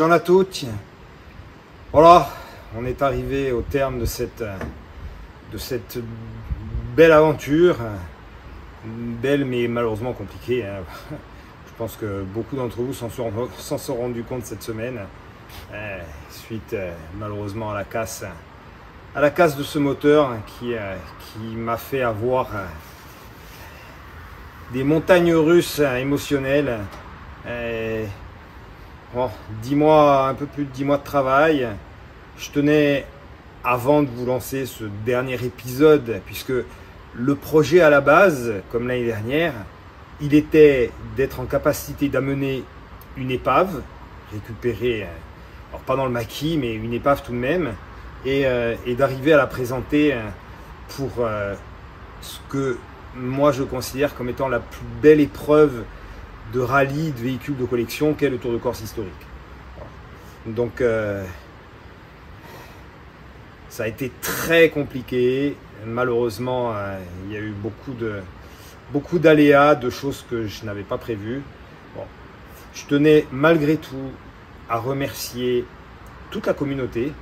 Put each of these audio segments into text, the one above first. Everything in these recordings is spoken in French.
Buongiorno a tutti. Voilà, on est arrivé au terme de cette belle aventure, belle mais malheureusement compliquée. Hein. Je pense que beaucoup d'entre vous s'en sont rendus compte cette semaine, suite malheureusement à la casse de ce moteur qui m'a fait avoir des montagnes russes émotionnelles. Bon, 10 mois, un peu plus de 10 mois de travail. Je tenais, avant de vous lancer ce dernier épisode, puisque le projet à la base, comme l'année dernière, il était d'être en capacité d'amener une épave, récupérer, alors pas dans le maquis, mais une épave tout de même, et d'arriver à la présenter pour ce que moi je considère comme étant la plus belle épreuve de rallye de véhicules de collection qu'est le Tour de Corse historique. Donc ça a été très compliqué. Malheureusement, il y a eu beaucoup d'aléas, de choses que je n'avais pas prévues. Bon. Je tenais malgré tout à remercier toute la communauté.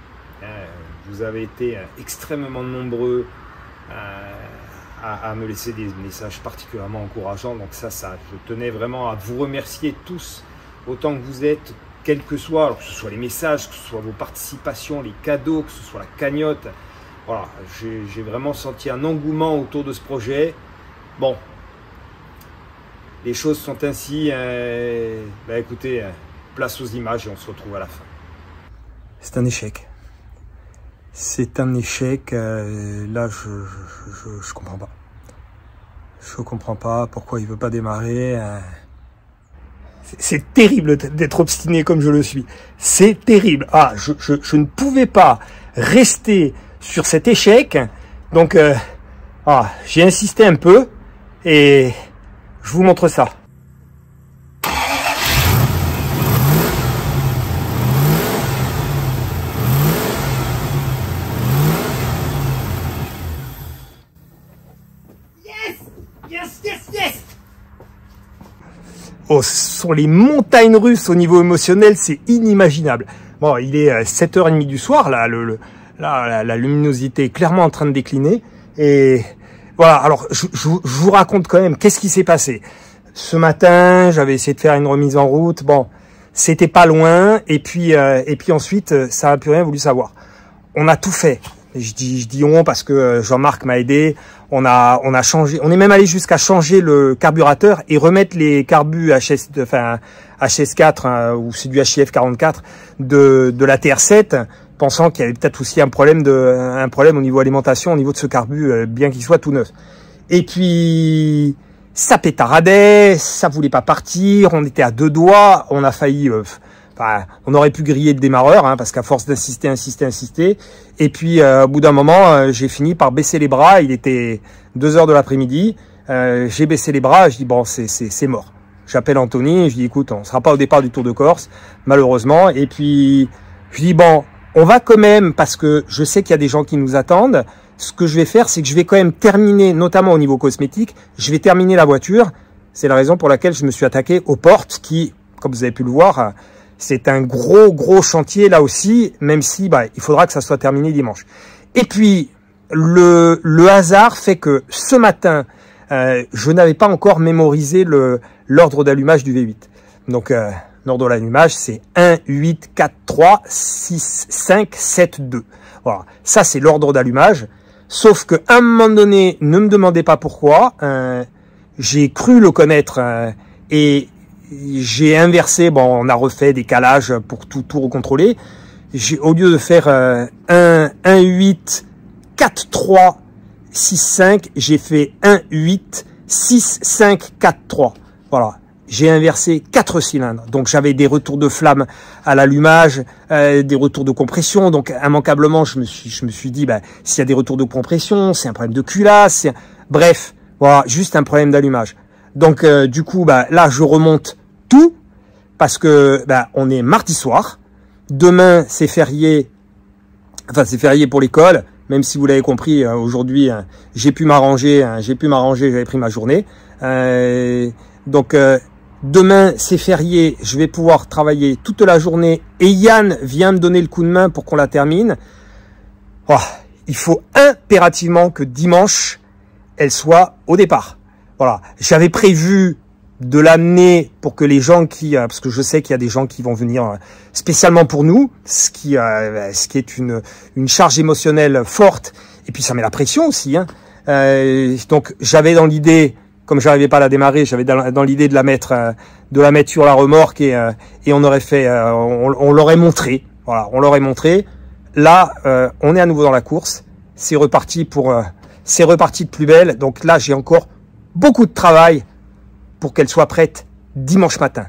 Vous avez été extrêmement nombreux à me laisser des messages particulièrement encourageants. Donc ça, je tenais vraiment à vous remercier tous, autant que vous êtes, quels que soient, alors que ce soit les messages, que ce soit vos participations, les cadeaux, que ce soit la cagnotte. Voilà, j'ai vraiment senti un engouement autour de ce projet. Bon, les choses sont ainsi. Écoutez, place aux images et on se retrouve à la fin. C'est un échec. C'est un échec. Là, je comprends pas. Je comprends pas pourquoi il veut pas démarrer. C'est terrible d'être obstiné comme je le suis. C'est terrible. Ah, je ne pouvais pas rester sur cet échec. Donc, j'ai insisté un peu et je vous montre ça. Yes! Oh, ce sont les montagnes russes au niveau émotionnel, c'est inimaginable. Bon, il est 7h30 du soir, là, la luminosité est clairement en train de décliner. Et voilà, alors je vous raconte quand même qu'est-ce qui s'est passé. Ce matin, j'avais essayé de faire une remise en route. Bon, c'était pas loin. Et puis ensuite, ça n'a plus rien voulu savoir. On a tout fait. Je dis on parce que Jean-Marc m'a aidé. On a changé, on est même allé jusqu'à changer le carburateur et remettre les carbus HS4 ou c'est du HIF 44 de la TR7, pensant qu'il y avait peut-être aussi un problème au niveau alimentation, au niveau de ce carbu, bien qu'il soit tout neuf. Et puis ça pétaradait, ça voulait pas partir, on était à deux doigts, on a failli. On aurait pu griller le démarreur, hein, parce qu'à force d'insister. Et puis, au bout d'un moment, j'ai fini par baisser les bras. Il était 2h de l'après-midi. J'ai baissé les bras. Je dis, bon, c'est mort. J'appelle Anthony. Je dis, écoute, on ne sera pas au départ du Tour de Corse, malheureusement. Et puis, je dis, bon, on va quand même, parce que je sais qu'il y a des gens qui nous attendent. Ce que je vais faire, c'est que je vais quand même terminer, notamment au niveau cosmétique, je vais terminer la voiture. C'est la raison pour laquelle je me suis attaqué aux portes qui, comme vous avez pu le voir, c'est un gros chantier là aussi, même si il faudra que ça soit terminé dimanche. Et puis, le hasard fait que ce matin, je n'avais pas encore mémorisé l'ordre d'allumage du V8. Donc, l'ordre d'allumage, c'est 1, 8, 4, 3, 6, 5, 7, 2. Voilà, ça c'est l'ordre d'allumage. Sauf qu'à un moment donné, ne me demandez pas pourquoi, j'ai cru le connaître et j'ai inversé, bon, on a refait des calages pour tout recontrôler. Au lieu de faire 1, 8, 4, 3, 6, 5, j'ai fait 1, 8, 6, 5, 4, 3. Voilà. J'ai inversé 4 cylindres. Donc, j'avais des retours de flamme à l'allumage, des retours de compression. Donc, immanquablement, je me suis dit, s'il y a des retours de compression, c'est un problème de culasse. Bref, voilà, juste un problème d'allumage. Donc, du coup, là, je remonte tout parce que on est mardi soir. Demain, c'est férié. Enfin, c'est férié pour l'école. Même si vous l'avez compris, aujourd'hui, j'ai pu m'arranger. J'avais pris ma journée. Donc, Demain, c'est férié, je vais pouvoir travailler toute la journée et Yann vient me donner le coup de main pour qu'on la termine. Oh, il faut impérativement que dimanche, elle soit au départ. Voilà, j'avais prévu de l'amener pour que les gens parce que je sais qu'il y a des gens qui vont venir spécialement pour nous, ce qui est une charge émotionnelle forte, et puis ça met la pression aussi, hein. Donc j'avais dans l'idée, comme j'arrivais pas à la démarrer, j'avais dans l'idée de la mettre sur la remorque et on aurait fait, on l'aurait montré, voilà, on l'aurait montré. Là, on est à nouveau dans la course, c'est reparti de plus belle. Donc là, j'ai encore beaucoup de travail pour qu'elle soit prête dimanche matin.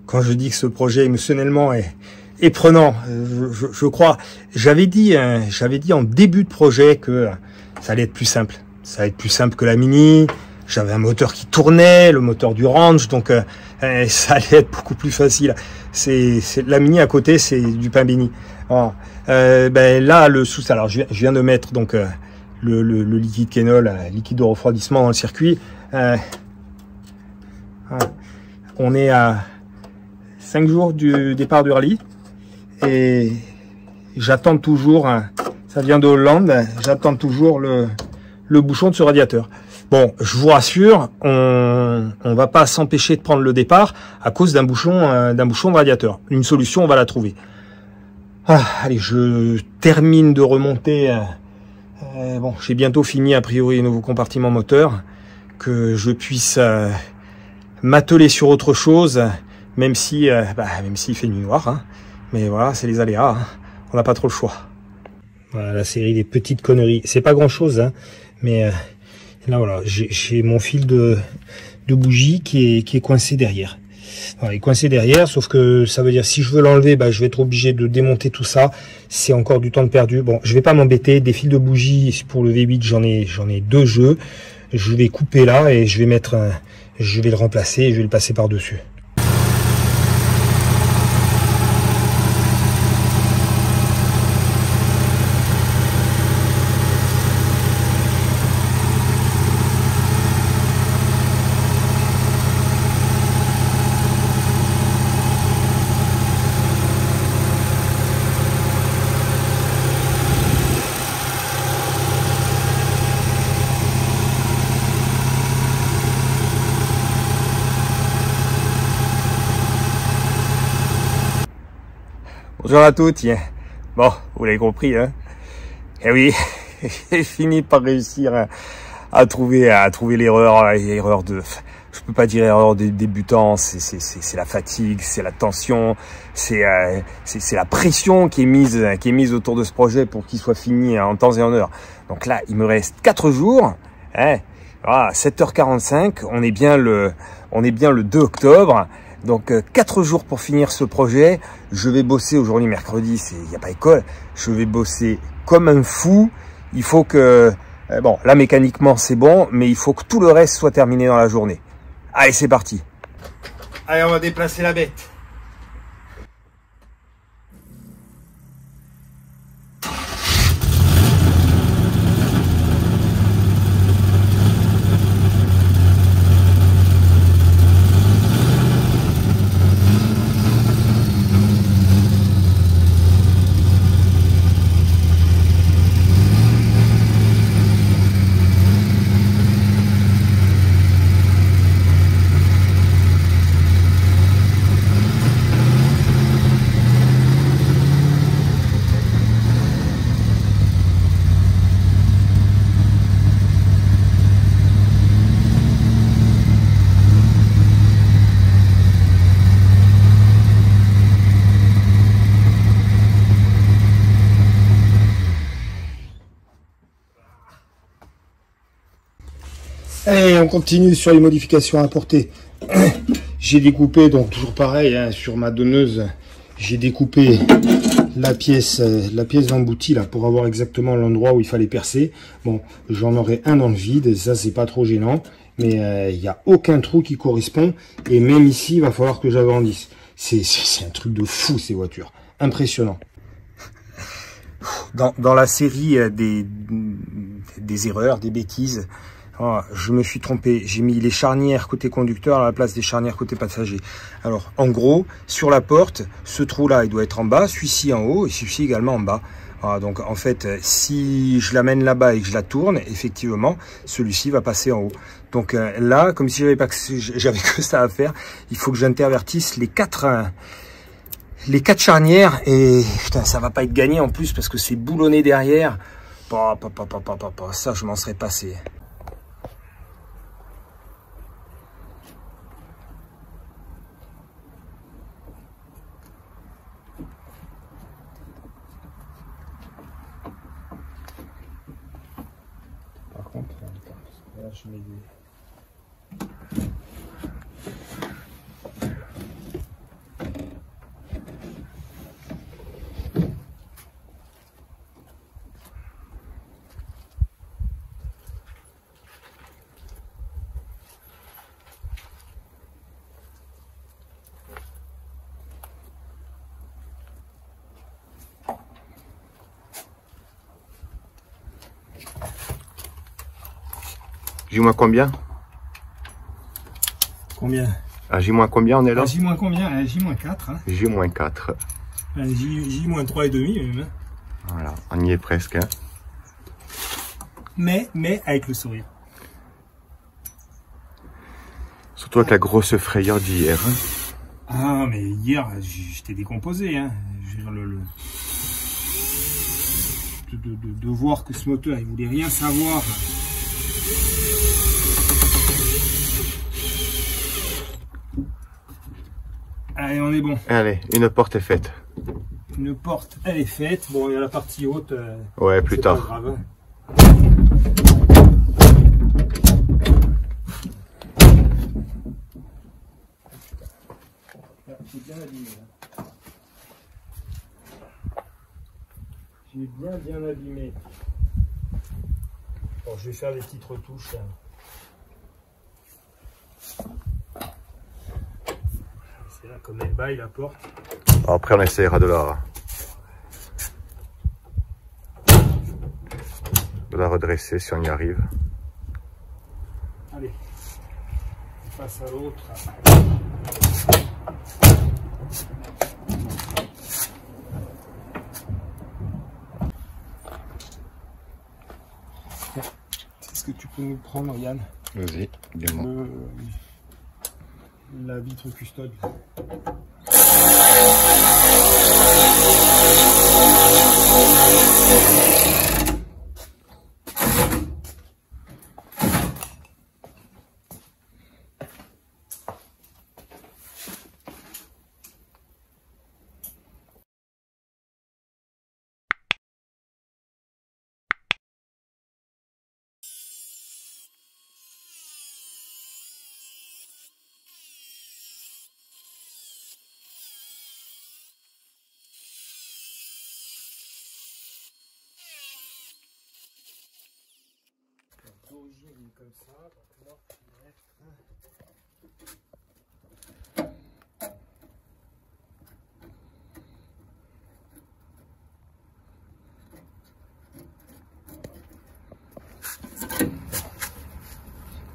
Quand je dis que ce projet émotionnellement est prenant, je crois, j'avais dit en début de projet que ça allait être plus simple. Ça allait être plus simple que la Mini. J'avais un moteur qui tournait, le moteur du Range, donc ça allait être beaucoup plus facile. C'est la Mini à côté, c'est du pain béni. Alors, là, alors je viens de mettre donc le liquide Kenol, liquide de refroidissement dans le circuit. On est à 5 jours du départ du rallye et j'attends toujours, ça vient de Hollande, j'attends toujours le bouchon de ce radiateur. Bon, je vous rassure, on va pas s'empêcher de prendre le départ à cause d'un bouchon de radiateur. Une solution, on va la trouver. Allez, je termine de remonter. Bon, j'ai bientôt fini a priori le nouveau compartiment moteur, que je puisse m'atteler sur autre chose. Même si il fait nuit noire, hein. Mais voilà, c'est les aléas, hein. On n'a pas trop le choix. Voilà la série des petites conneries. C'est pas grand chose, hein, mais là voilà, j'ai mon fil de bougie qui est coincé derrière. Voilà, il est coincé derrière, sauf que ça veut dire si je veux l'enlever, je vais être obligé de démonter tout ça. C'est encore du temps de perdu. Bon, je vais pas m'embêter. Des fils de bougie pour le V8, j'en ai 2 jeux. Je vais couper là et je vais le remplacer et je vais le passer par dessus. Bonjour à toutes. Bon, vous l'avez compris, hein. Eh oui, j'ai fini par réussir à trouver l'erreur de, je peux pas dire erreur des débutants, c'est la fatigue, c'est la tension, c'est la pression qui est mise autour de ce projet pour qu'il soit fini en temps et en heure. Donc là, il me reste 4 jours, hein. Voilà, 7h45, on est bien le 2 octobre. Donc 4 jours pour finir ce projet. Je vais bosser aujourd'hui mercredi, il n'y a pas école. Je vais bosser comme un fou. Il faut que, bon là mécaniquement c'est bon, mais il faut que tout le reste soit terminé dans la journée. Allez, c'est parti. Allez, on va déplacer la bête. Allez, on continue sur les modifications à apporter. J'ai découpé, donc toujours pareil, hein, sur ma donneuse, j'ai découpé la pièce d'embouti là pour avoir exactement l'endroit où il fallait percer. Bon, j'en aurai un dans le vide, ça c'est pas trop gênant. mais il n'y a aucun trou qui correspond. Et même ici, il va falloir que j'agrandisse. C'est un truc de fou, ces voitures. Impressionnant. Dans la série des erreurs, des bêtises, je me suis trompé. J'ai mis les charnières côté conducteur à la place des charnières côté passager. Alors, en gros, sur la porte, ce trou-là, il doit être en bas, celui-ci en haut et celui-ci également en bas. Donc, en fait, si je l'amène là-bas et que je la tourne, effectivement, celui-ci va passer en haut. Donc là, comme si j'avais que ça à faire, il faut que j'intervertisse les quatre charnières et putain, ça va pas être gagné en plus parce que c'est boulonné derrière. Ça, je m'en serais passé. Par contre, là, je mets des... J- combien? Combien? À J- combien on est là? À J- combien? J-4. Hein. J-4. J-3 et demi même. Hein. Voilà, on y est presque. Hein. Mais avec le sourire. Surtout avec la grosse frayeur d'hier. Hein. Ah, mais hier, j'étais décomposé. Hein. Je veux dire, de voir que ce moteur, il voulait rien savoir. Allez, on est bon. Allez, une porte est faite. Une porte, elle est faite. Bon, il y a la partie haute. Ouais, plus tard. Pas grave, hein. J'ai bien abîmé. J'ai bien abîmé. Bon, je vais faire des petites retouches. Là. C'est là comme elle baille la porte. Après, on essaiera de la redresser si on y arrive. Allez, face à l'autre. Est-ce que tu peux nous prendre, Yann? Vas-y, dis-moi. La vitre custode. D'origine il est comme ça, donc là je vais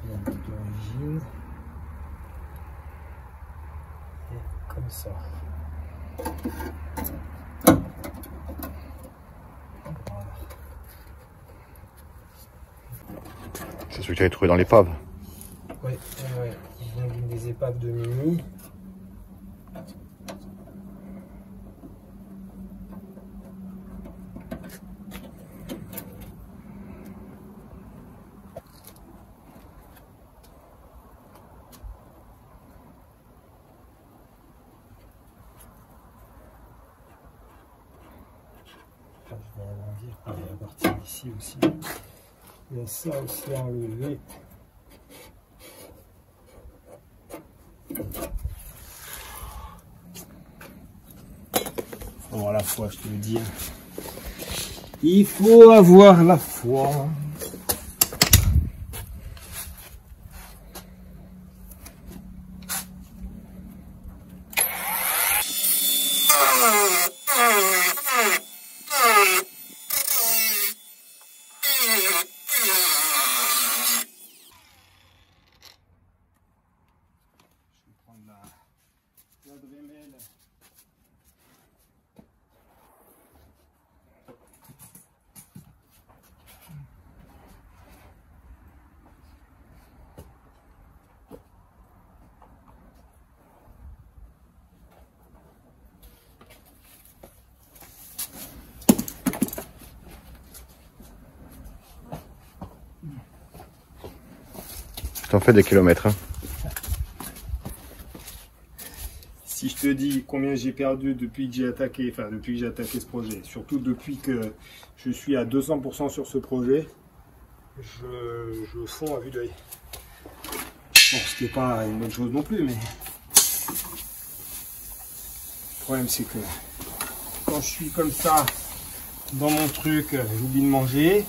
mettre d'origine et comme ça. C'est celui que tu avais trouvé dans l'épave. Ouais, il vient d'une des épaves de Mimi. Je vais agrandir à partir d'ici aussi. Il y a ça aussi à enlever. Faut avoir la foi, je te le dis. Il faut avoir la foi. t'en fais des kilomètres. Hein. Si je te dis combien j'ai perdu depuis que j'ai attaqué, enfin depuis que j'ai attaqué ce projet, surtout depuis que je suis à 200% sur ce projet, je fonds à vue d'œil. Bon, ce qui n'est pas une bonne chose non plus, mais le problème c'est que quand je suis comme ça dans mon truc, j'oublie de manger.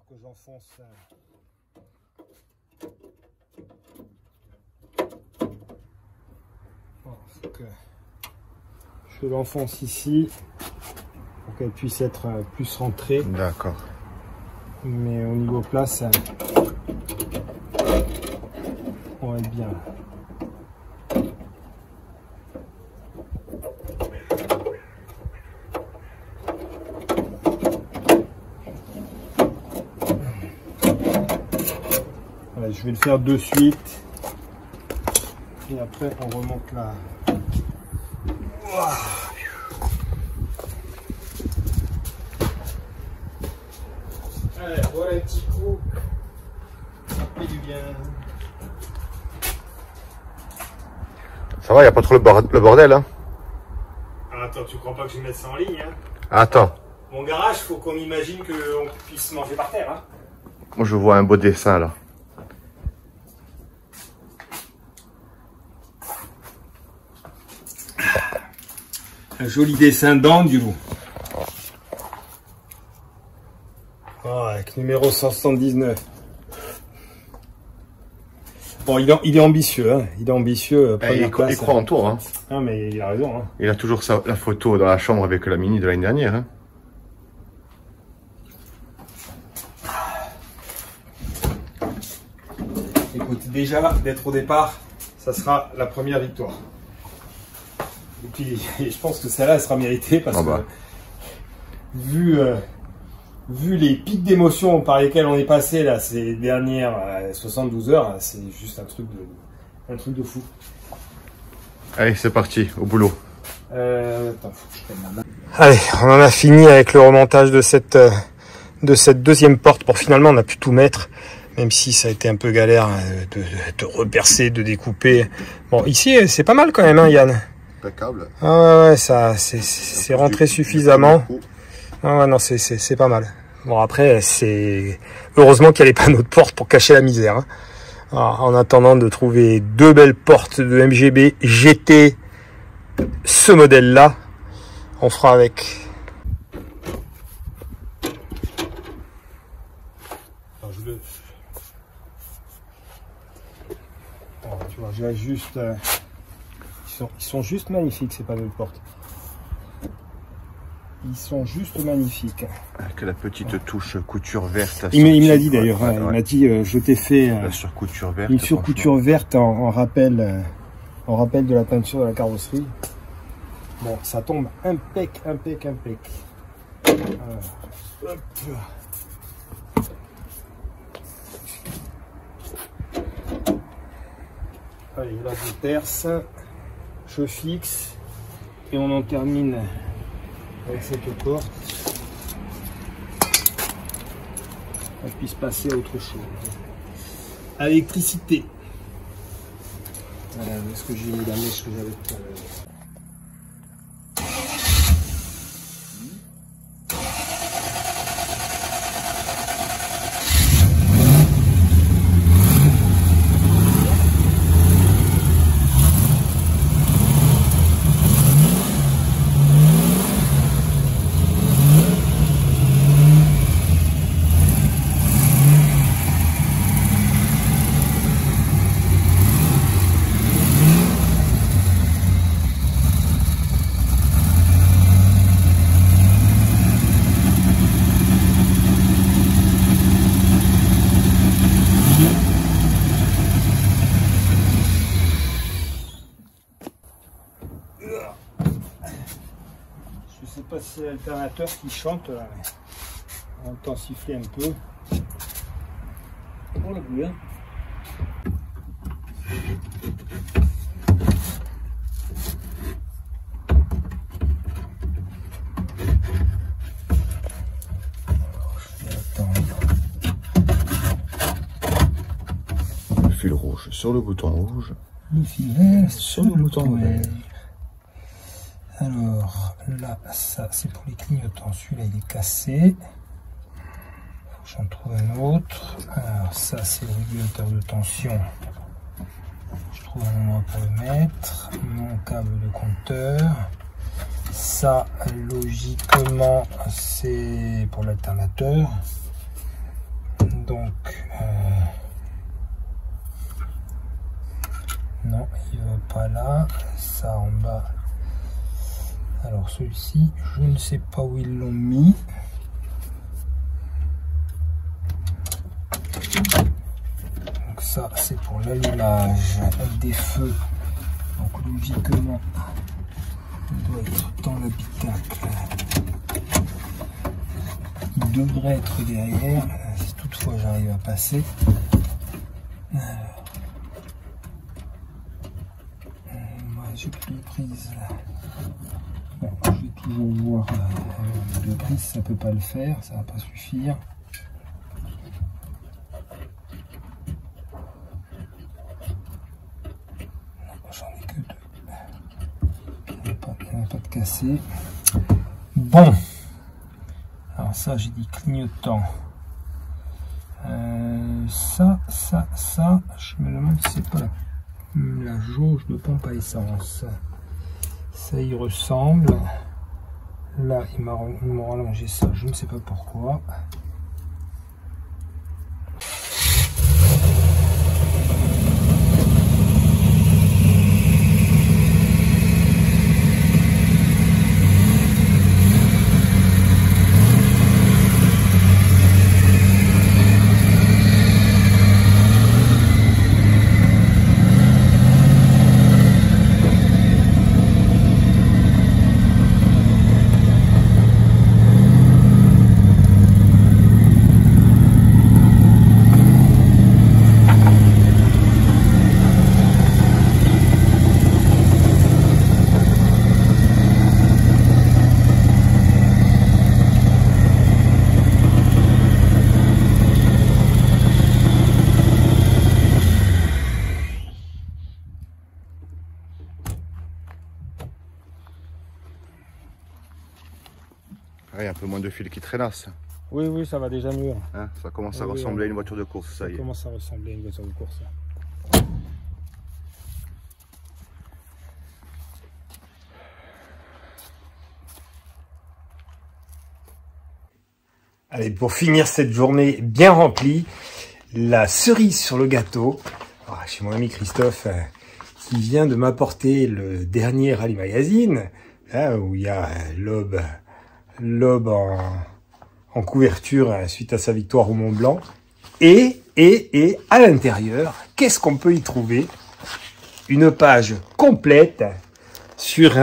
Que j'enfonce je l'enfonce ici pour qu'elle puisse être plus rentrée. D'accord. Mais au niveau place, on va être bien. Je vais le faire de suite et après on remonte là. Allez, voilà un petit coup. Ça fait du bien. Ça va, il n'y a pas trop le bordel, hein? Ah, attends, tu crois pas que je vais mettre ça en ligne, hein? Attends. Mon garage, faut qu'on imagine qu'on puisse manger par terre, hein? Moi, je vois un beau dessin, là. Un joli dessin d'Andrew. Oh, avec numéro 179. Bon, il est ambitieux, hein. Il est ambitieux. Il croit en toi, hein. Ah, mais il a raison, hein. Il a toujours la photo dans la chambre avec la Mini de l'année dernière, hein. Écoute, déjà, d'être au départ, ça sera la première victoire. Et puis, je pense que celle-là, elle sera méritée parce que, vu les pics d'émotion par lesquels on est passé là ces dernières 72 heures, c'est juste un truc de fou. Allez, c'est parti, au boulot. Attends, faut que je prenne la main. Allez, on en a fini avec le remontage de cette deuxième porte. Bon, finalement, on a pu tout mettre, même si ça a été un peu galère de repercer, de découper. Bon, ici, c'est pas mal quand même, hein, Yann. Impeccable. Ah ouais, ça, c'est rentré suffisamment. Ah ouais, non, c'est pas mal. Bon, après, c'est heureusement qu'il n'y avait pas notre porte pour cacher la misère. Hein. Alors, en attendant de trouver deux belles portes de MGB GT, ce modèle-là, on fera avec. Alors, tu vois, j'ajuste. Ils sont juste magnifiques, ces panneaux de porte. Ils sont juste magnifiques. Avec la petite touche couture verte. Il me l'a dit d'ailleurs. Ouais, il m'a dit, je t'ai fait la surcouture verte, une surcouture verte en rappel de la peinture de la carrosserie. Bon, ça tombe impec. Hop. Allez, là je perce, je fixe et on en termine avec cette porte. On puisse passer à autre chose. À l'électricité. Voilà, est-ce que j'ai mis la mèche que j'avais tout à l'heure. Je sais pas si c'est l'alternateur qui chante là, mais on entend siffler un peu. Pour le bruit, hein. Le fil rouge sur le bouton rouge. Le fil vert sur le bouton vert. Alors là, ça c'est pour les clignotants. Celui-là il est cassé. Faut que j'en trouve un autre. Alors ça c'est le régulateur de tension. Je trouve un endroit pour le mettre. Mon câble de compteur. Ça logiquement c'est pour l'alternateur. Donc non, il ne va pas là. Ça en bas. Alors celui-ci, je ne sais pas où ils l'ont mis. Donc ça, c'est pour l'allumage des feux. Donc logiquement, il doit être dans l'habitacle. Il devrait être derrière, si toutefois j'arrive à passer. J'ai plus de prise là. Bon, je vais toujours voir le prise, ça peut pas le faire, ça va pas suffire. J'en ai que deux. Il n'y en a pas de cassé. Bon. Alors ça, j'ai dit clignotant. Ça, je me demande si c'est pas la jauge de pompe à essence. Ça y ressemble. Là, ils m'ont rallongé ça, je ne sais pas pourquoi. il y a un peu moins de fil qui traînasse. Oui, oui, ça va déjà mieux. Hein, ça commence à ressembler à une voiture de course, ça y est. Ça commence à ressembler à une voiture de course. Allez, pour finir cette journée bien remplie, la cerise sur le gâteau, chez mon ami Christophe, qui vient de m'apporter le dernier Rallye Magazine, où il y a l'aube en couverture suite à sa victoire au Mont Blanc. Et à l'intérieur, qu'est-ce qu'on peut y trouver? Une page complète sur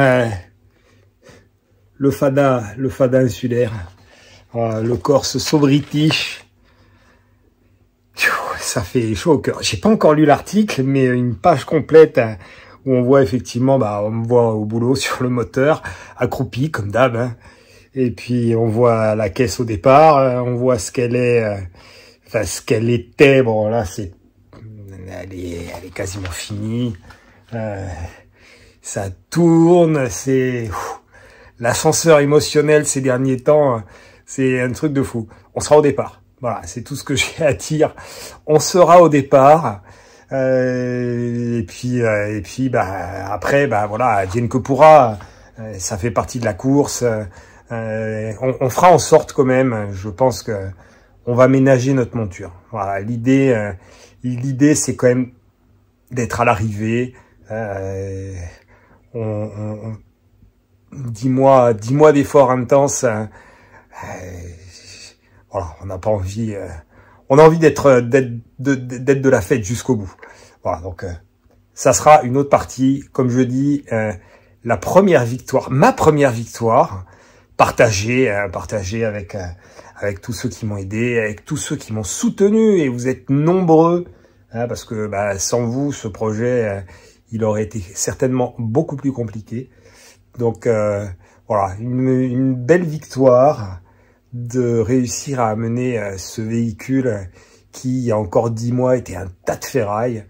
le fada insulaire. Le Corse So British. Ça fait chaud au cœur. J'ai pas encore lu l'article, mais une page complète où on voit effectivement, on me voit au boulot sur le moteur, accroupi comme d'hab. Hein. Et puis on voit la caisse au départ, on voit ce qu'elle est, ce qu'elle était. Bon là, elle est quasiment finie. Ça tourne, c'est l'ascenseur émotionnel ces derniers temps. C'est un truc de fou. On sera au départ. Voilà, c'est tout ce que j'ai à dire. On sera au départ. Et puis après, voilà, advienne que pourra. Ça fait partie de la course. On fera en sorte quand même. Je pense que on va ménager notre monture. Voilà, l'idée, c'est quand même d'être à l'arrivée. 10 mois d'efforts intenses. Voilà, on n'a pas envie, on a envie d'être de la fête jusqu'au bout. Voilà, donc ça sera une autre partie, comme je dis, la première victoire, ma première victoire, partagée avec tous ceux qui m'ont aidé, avec tous ceux qui m'ont soutenu, et vous êtes nombreux, hein, parce que sans vous, ce projet, il aurait été certainement beaucoup plus compliqué. Donc voilà, une belle victoire de réussir à amener ce véhicule qui, il y a encore 10 mois, était un tas de ferraille,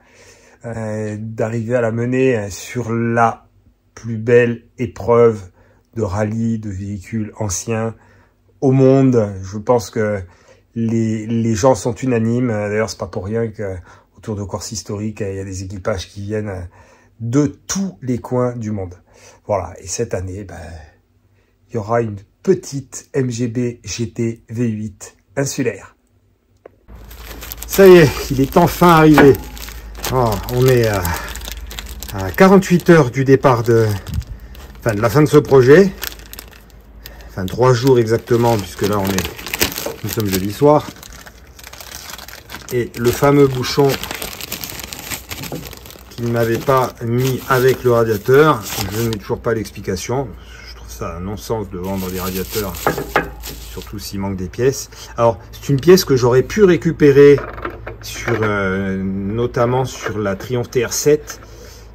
d'arriver à la mener sur la plus belle épreuve de rallye de véhicules anciens au monde. Je pense que les gens sont unanimes. D'ailleurs, c'est pas pour rien que autour de Corse historique, il y a des équipages qui viennent de tous les coins du monde. Voilà. Et cette année, il y aura une petite MGB GT V8 insulaire. Ça y est, il est enfin arrivé. Oh, on est à 48 heures du départ de la fin de ce projet. Enfin, 3 jours exactement, puisque là nous sommes jeudi soir. Et le fameux bouchon qu'il n'avait pas mis avec le radiateur, je n'ai toujours pas l'explication. Je trouve ça un non-sens de vendre des radiateurs, surtout s'il manque des pièces. Alors, c'est une pièce que j'aurais pu récupérer sur, notamment sur la Triumph TR7,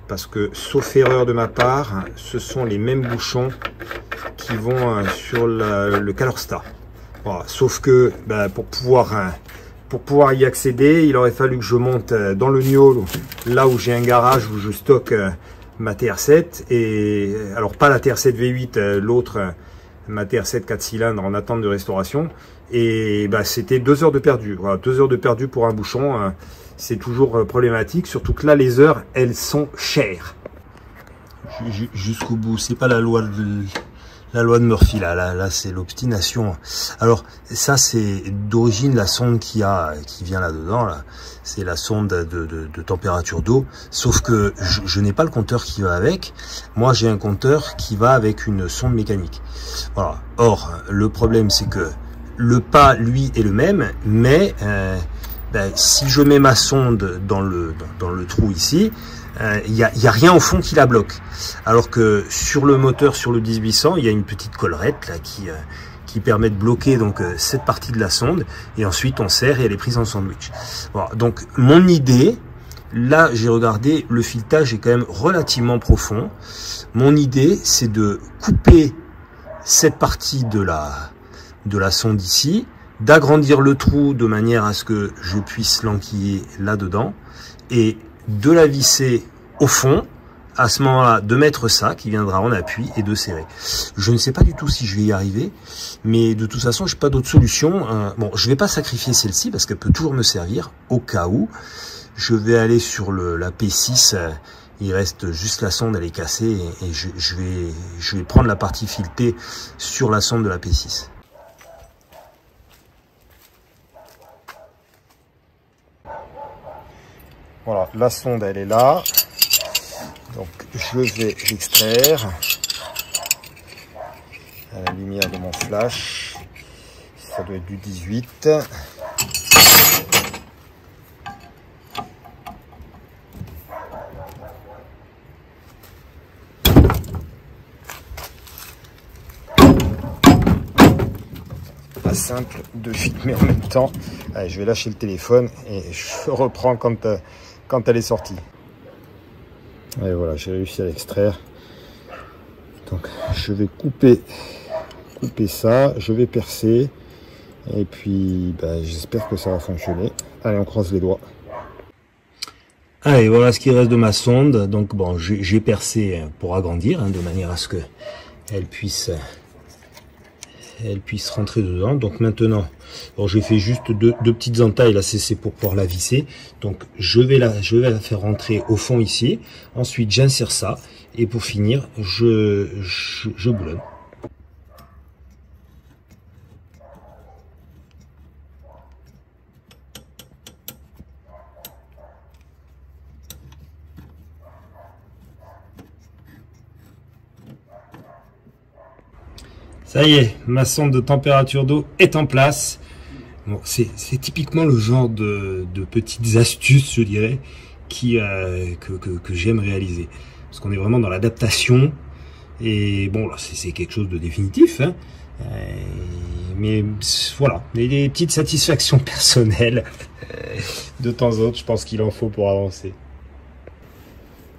parce que, sauf erreur de ma part, ce sont les mêmes bouchons qui vont sur le Calorstar. Voilà. Sauf que pour pouvoir y accéder, il aurait fallu que je monte dans le Niol, là où j'ai un garage où je stocke ma TR7, et alors pas la TR7 V8, l'autre, ma TR7 4 cylindres en attente de restauration, et c'était 2 heures de perdu. Voilà, 2 heures de perdu pour un bouchon, c'est toujours problématique, surtout que là les heures, elles sont chères. Jusqu'au bout, c'est pas la loi de Murphy, là c'est l'obstination. Alors ça, c'est d'origine la sonde qui vient là-dedans, là. C'est la sonde de température d'eau, sauf que je n'ai pas le compteur qui va avec. Moi, j'ai un compteur qui va avec une sonde mécanique. Voilà. Or, le problème, c'est que le pas, lui, est le même, mais si je mets ma sonde dans le trou ici, il y a rien au fond qui la bloque. Alors que sur le moteur, sur le 10800, il y a une petite collerette là qui permet de bloquer donc cette partie de la sonde, et ensuite on serre et elle est prise en sandwich. Voilà. Donc mon idée, là j'ai regardé, le filetage est quand même relativement profond. Mon idée, c'est de couper cette partie de la sonde ici, d'agrandir le trou de manière à ce que je puisse l'enquiller là-dedans, et de la visser au fond, à ce moment-là de mettre ça qui viendra en appui et de serrer. Je ne sais pas du tout si je vais y arriver, mais de toute façon, je n'ai pas d'autre solution. Bon, je ne vais pas sacrifier celle-ci parce qu'elle peut toujours me servir au cas où. Je vais aller sur la P6, il reste juste la sonde, elle est cassée et je vais prendre la partie filetée sur la sonde de la P6. Voilà, la sonde elle est là. Donc je vais l'extraire à la lumière de mon flash. Ça doit être du 18. Pas simple de filmer en même temps. Allez, je vais lâcher le téléphone et je reprends quand elle est sortie. Et voilà, j'ai réussi à l'extraire. Donc je vais couper ça, je vais percer et puis j'espère que ça va fonctionner. Allez, on croise les doigts. Allez, voilà ce qui reste de ma sonde. Donc bon, j'ai percé pour agrandir, de manière à ce que elle puisse rentrer dedans. Donc maintenant, bon, j'ai fait juste deux petites entailles là, c'est pour pouvoir la visser. Donc je vais la faire rentrer au fond ici. Ensuite j'insère ça et pour finir je boulonne. Ça y est, ma sonde de température d'eau est en place. Bon, c'est typiquement le genre de petites astuces, je dirais, que j'aime réaliser. Parce qu'on est vraiment dans l'adaptation. Et bon, là, c'est quelque chose de définitif. Hein. Mais voilà, des petites satisfactions personnelles. De temps en temps, je pense qu'il en faut pour avancer.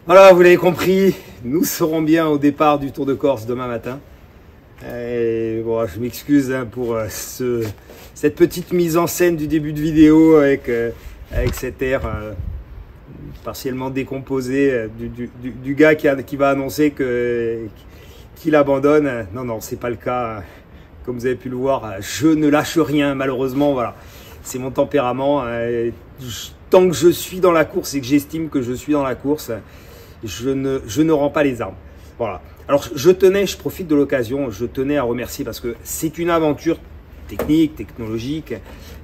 Voilà, vous l'avez compris, nous serons bien au départ du Tour de Corse demain matin. Et bon, je m'excuse pour cette petite mise en scène du début de vidéo avec cet air partiellement décomposé du gars qui va annoncer qu'il abandonne. Non, c'est pas le cas. Comme vous avez pu le voir, je ne lâche rien malheureusement. Voilà, c'est mon tempérament. Tant que je suis dans la course et que j'estime que je suis dans la course, je ne rends pas les armes. Voilà. Alors je profite de l'occasion, je tenais à remercier parce que c'est une aventure technique, technologique,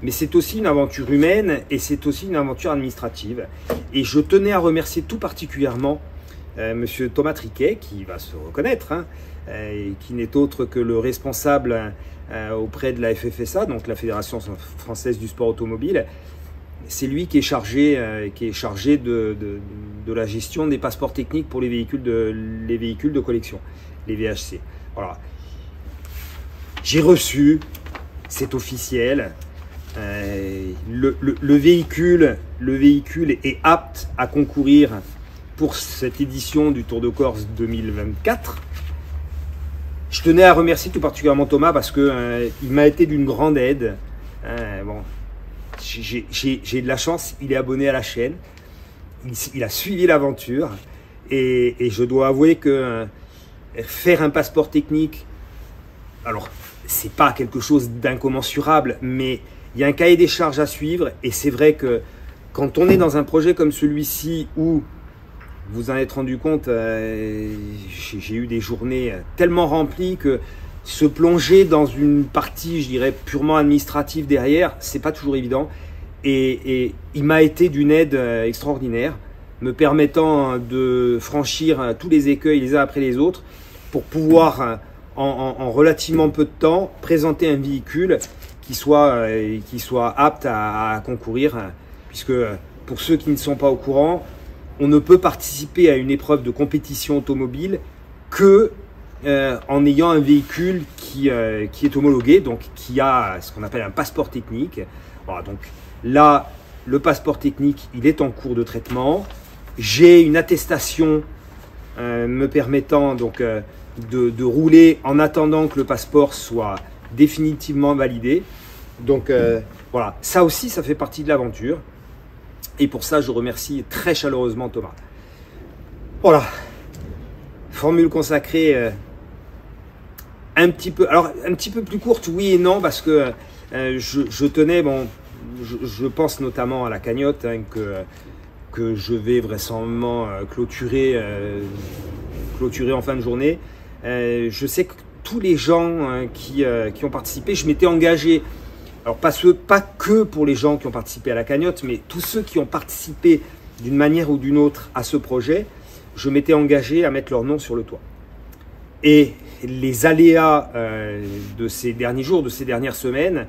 mais c'est aussi une aventure humaine et c'est aussi une aventure administrative. Et je tenais à remercier tout particulièrement Monsieur Thomas Triquet, qui va se reconnaître, et qui n'est autre que le responsable auprès de la FFSA, donc la Fédération Française du Sport Automobile. C'est lui qui est chargé de la gestion des passeports techniques pour les véhicules de collection, les VHC. Voilà. J'ai reçu, c'est officiel, le véhicule est apte à concourir pour cette édition du Tour de Corse 2024. Je tenais à remercier tout particulièrement Thomas parce que il m'a été d'une grande aide. Bon. J'ai de la chance, il est abonné à la chaîne, il a suivi l'aventure et je dois avouer que faire un passeport technique, alors c'est pas quelque chose d'incommensurable, mais il y a un cahier des charges à suivre et c'est vrai que quand on est dans un projet comme celui-ci où vous en êtes rendu compte, j'ai eu des journées tellement remplies que se plonger dans une partie, je dirais, purement administrative derrière, c'est pas toujours évident. Et il m'a été d'une aide extraordinaire, me permettant de franchir tous les écueils les uns après les autres pour pouvoir, en relativement peu de temps, présenter un véhicule qui soit apte à concourir. Puisque, pour ceux qui ne sont pas au courant, on ne peut participer à une épreuve de compétition automobile que en ayant un véhicule qui est homologué, donc qui a ce qu'on appelle un passeport technique. Voilà, donc là, le passeport technique, il est en cours de traitement. J'ai une attestation me permettant donc de rouler en attendant que le passeport soit définitivement validé. Donc voilà, ça aussi, ça fait partie de l'aventure. Et pour ça, je remercie très chaleureusement Thomas. Voilà. formule consacrée un petit peu plus courte, oui et non, parce que je tenais, bon, je pense notamment à la cagnotte hein, que je vais vraisemblablement clôturer en fin de journée. Je sais que tous les gens qui ont participé, je m'étais engagé, alors pas que pour les gens qui ont participé à la cagnotte, mais tous ceux qui ont participé d'une manière ou d'une autre à ce projet, je m'étais engagé à mettre leur nom sur le toit. Et les aléas de ces derniers jours, de ces dernières semaines,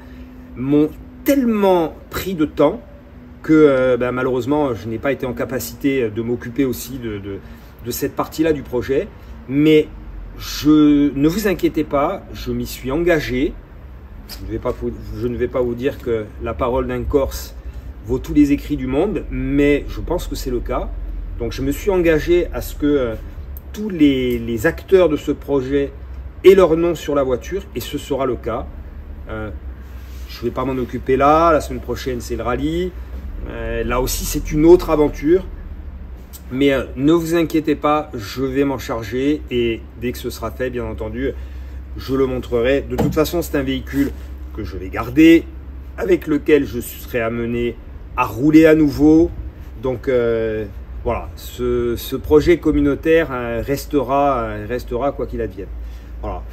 m'ont tellement pris de temps que malheureusement, je n'ai pas été en capacité de m'occuper aussi de cette partie-là du projet. Mais ne vous inquiétez pas, je m'y suis engagé. Je ne vais pas vous dire que la parole d'un Corse vaut tous les écrits du monde, mais je pense que c'est le cas. Donc je me suis engagé à ce que tous les acteurs de ce projet aient leur nom sur la voiture, et ce sera le cas. Je ne vais pas m'en occuper là, la semaine prochaine c'est le rallye. Là aussi c'est une autre aventure. Mais ne vous inquiétez pas, je vais m'en charger, et dès que ce sera fait, bien entendu, je le montrerai. De toute façon, c'est un véhicule que je vais garder, avec lequel je serai amené à rouler à nouveau. Donc voilà, ce projet communautaire restera quoi qu'il advienne. Voilà.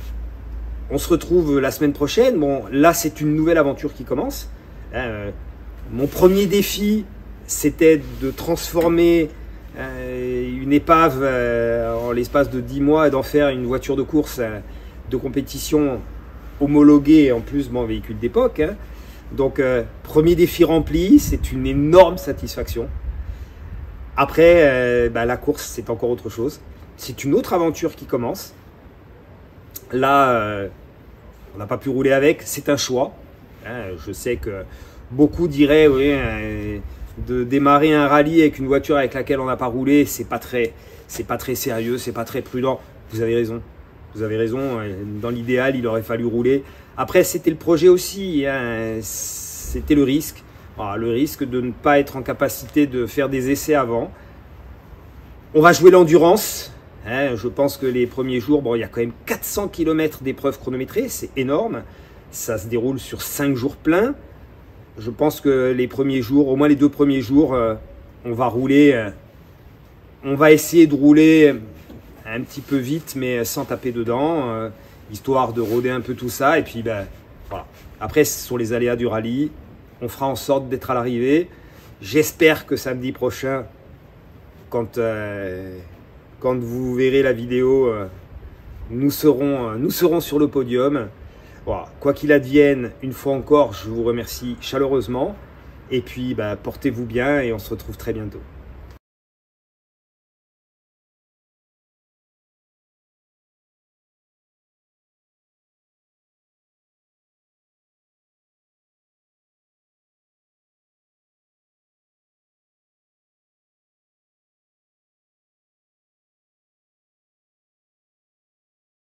On se retrouve la semaine prochaine. Bon, là, c'est une nouvelle aventure qui commence. Mon premier défi, c'était de transformer une épave en l'espace de 10 mois et d'en faire une voiture de course de compétition homologuée, en plus bon, véhicule d'époque. Hein. Donc premier défi rempli, c'est une énorme satisfaction. Après la course, c'est encore autre chose. C'est une autre aventure qui commence. Là, on n'a pas pu rouler avec, c'est un choix. Hein. Je sais que beaucoup diraient oui, de démarrer un rallye avec une voiture avec laquelle on n'a pas roulé, c'est pas très sérieux, c'est pas très prudent. Vous avez raison. Vous avez raison. Dans l'idéal, il aurait fallu rouler. Après, c'était le projet aussi. Hein. C'était le risque. Voilà, le risque de ne pas être en capacité de faire des essais avant. On va jouer l'endurance. Hein. Je pense que les premiers jours, bon, il y a quand même 400 km d'épreuves chronométrées. C'est énorme. Ça se déroule sur 5 jours pleins. Je pense que les premiers jours, au moins les 2 premiers jours, on va rouler. On va essayer de rouler un petit peu vite, mais sans taper dedans, histoire de rôder un peu tout ça. Et puis, voilà. Après, sur les aléas du rallye, on fera en sorte d'être à l'arrivée. J'espère que samedi prochain, quand vous verrez la vidéo, nous serons sur le podium. Voilà. Quoi qu'il advienne, une fois encore, je vous remercie chaleureusement. Et puis, portez-vous bien et on se retrouve très bientôt.